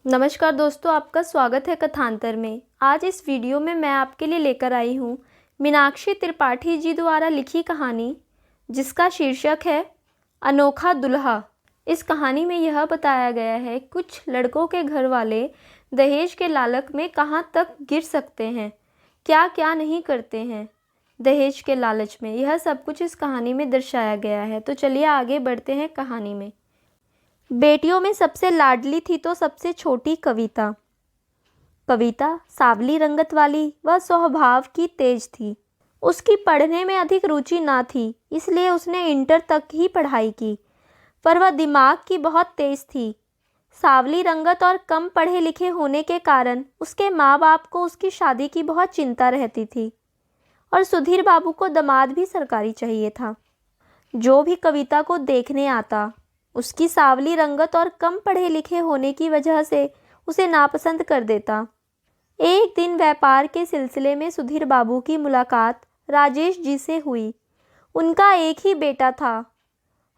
नमस्कार दोस्तों, आपका स्वागत है कथांतर में। आज इस वीडियो में मैं आपके लिए लेकर आई हूँ मीनाक्षी त्रिपाठी जी द्वारा लिखी कहानी, जिसका शीर्षक है अनोखा दुल्हा। इस कहानी में यह बताया गया है कुछ लड़कों के घर वाले दहेज के लालच में कहाँ तक गिर सकते हैं, क्या क्या नहीं करते हैं दहेज के लालच में। यह सब कुछ इस कहानी में दर्शाया गया है। तो चलिए आगे बढ़ते हैं कहानी में। बेटियों में सबसे लाडली थी तो सबसे छोटी कविता। कविता सांवली रंगत वाली व स्वभाव की तेज थी। उसकी पढ़ने में अधिक रुचि ना थी, इसलिए उसने इंटर तक ही पढ़ाई की, पर वह दिमाग की बहुत तेज थी। सांवली रंगत और कम पढ़े लिखे होने के कारण उसके माँ बाप को उसकी शादी की बहुत चिंता रहती थी, और सुधीर बाबू को दामाद भी सरकारी चाहिए था। जो भी कविता को देखने आता, उसकी सांवली रंगत और कम पढ़े लिखे होने की वजह से उसे नापसंद कर देता। एक दिन व्यापार के सिलसिले में सुधीर बाबू की मुलाकात राजेश जी से हुई। उनका एक ही बेटा था,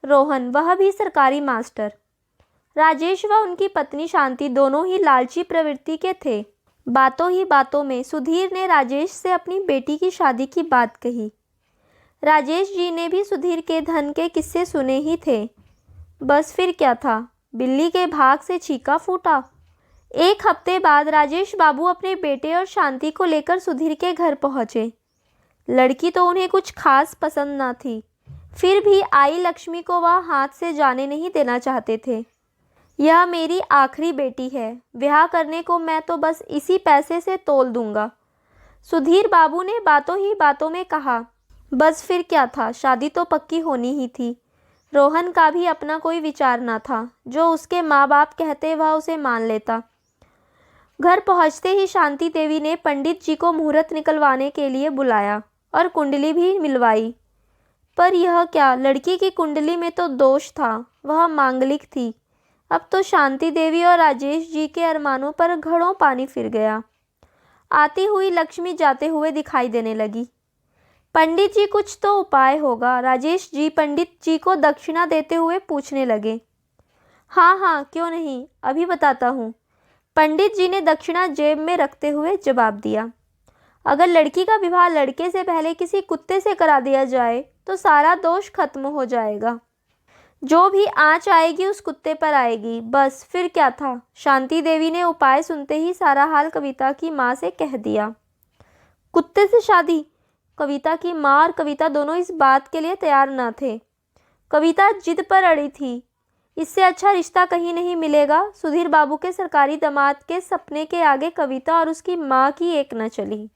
रोहन, वह भी सरकारी मास्टर। राजेश व उनकी पत्नी शांति दोनों ही लालची प्रवृत्ति के थे। बातों ही बातों में सुधीर ने राजेश से अपनी बेटी की शादी की बात कही। राजेश जी ने भी सुधीर के धन के किस्से सुने ही थे। बस फिर क्या था, बिल्ली के भाग से छीका फूटा। एक हफ्ते बाद राजेश बाबू अपने बेटे और शांति को लेकर सुधीर के घर पहुंचे। लड़की तो उन्हें कुछ खास पसंद ना थी, फिर भी आई लक्ष्मी को वह हाथ से जाने नहीं देना चाहते थे। यह मेरी आखिरी बेटी है, ब्याह करने को मैं तो बस इसी पैसे से तोल दूंगा, सुधीर बाबू ने बातों ही बातों में कहा। बस फिर क्या था, शादी तो पक्की होनी ही थी। रोहन का भी अपना कोई विचार न था, जो उसके माँ बाप कहते वह उसे मान लेता। घर पहुँचते ही शांति देवी ने पंडित जी को मुहूर्त निकलवाने के लिए बुलाया और कुंडली भी मिलवाई। पर यह क्या, लड़की की कुंडली में तो दोष था, वह मांगलिक थी। अब तो शांति देवी और राजेश जी के अरमानों पर घड़ों पानी फिर गया। आती हुई लक्ष्मी जाते हुए दिखाई देने लगी। पंडित जी, कुछ तो उपाय होगा, राजेश जी पंडित जी को दक्षिणा देते हुए पूछने लगे। हाँ हाँ, क्यों नहीं, अभी बताता हूँ, पंडित जी ने दक्षिणा जेब में रखते हुए जवाब दिया। अगर लड़की का विवाह लड़के से पहले किसी कुत्ते से करा दिया जाए तो सारा दोष खत्म हो जाएगा। जो भी आँच आएगी उस कुत्ते पर आएगी। बस फिर क्या था, शांति देवी ने उपाय सुनते ही सारा हाल कविता की माँ से कह दिया। कुत्ते से शादी? कविता की माँ और कविता दोनों इस बात के लिए तैयार न थे। कविता जिद पर अड़ी थी, इससे अच्छा रिश्ता कहीं नहीं मिलेगा। सुधीर बाबू के सरकारी दामाद के सपने के आगे कविता और उसकी माँ की एक न चली।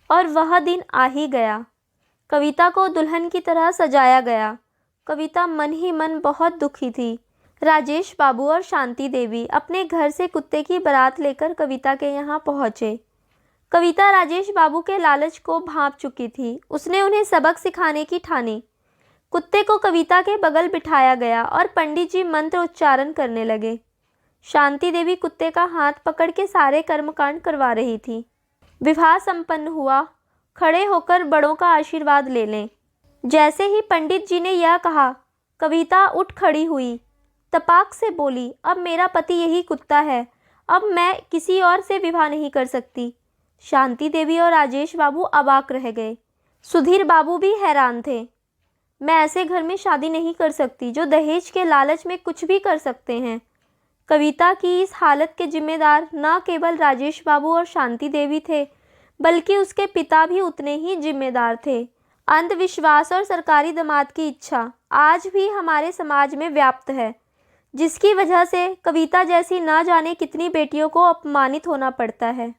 और वह दिन आ ही गया। कविता को दुल्हन की तरह सजाया गया। कविता मन ही मन बहुत दुखी थी। राजेश बाबू और शांति देवी अपने घर से कुत्ते की बारात लेकर कविता के यहाँ पहुँचे। कविता राजेश बाबू के लालच को भांप चुकी थी। उसने उन्हें सबक सिखाने की ठानी। कुत्ते को कविता के बगल बिठाया गया और पंडित जी मंत्र उच्चारण करने लगे। शांति देवी कुत्ते का हाथ पकड़ के सारे कर्मकांड करवा रही थी। विवाह संपन्न हुआ। खड़े होकर बड़ों का आशीर्वाद ले लें। जैसे ही पंडित जी ने यह कहा, कविता उठ खड़ी हुई, तपाक से बोली, अब मेरा पति यही कुत्ता है, अब मैं किसी और से विवाह नहीं कर सकती। शांति देवी और राजेश बाबू अवाक रह गए। सुधीर बाबू भी हैरान थे। मैं ऐसे घर में शादी नहीं कर सकती जो दहेज के लालच में कुछ भी कर सकते हैं। कविता की इस हालत के जिम्मेदार न केवल राजेश बाबू और शांति देवी थे, बल्कि उसके पिता भी उतने ही जिम्मेदार थे। अंधविश्वास और सरकारी दामाद की इच्छा आज भी हमारे समाज में व्याप्त है, जिसकी वजह से कविता जैसी न जाने कितनी बेटियों को अपमानित होना पड़ता है।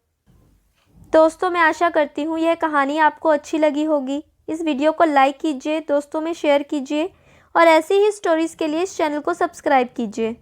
दोस्तों, मैं आशा करती हूँ यह कहानी आपको अच्छी लगी होगी। इस वीडियो को लाइक कीजिए, दोस्तों में शेयर कीजिए और ऐसी ही स्टोरीज़ के लिए इस चैनल को सब्सक्राइब कीजिए।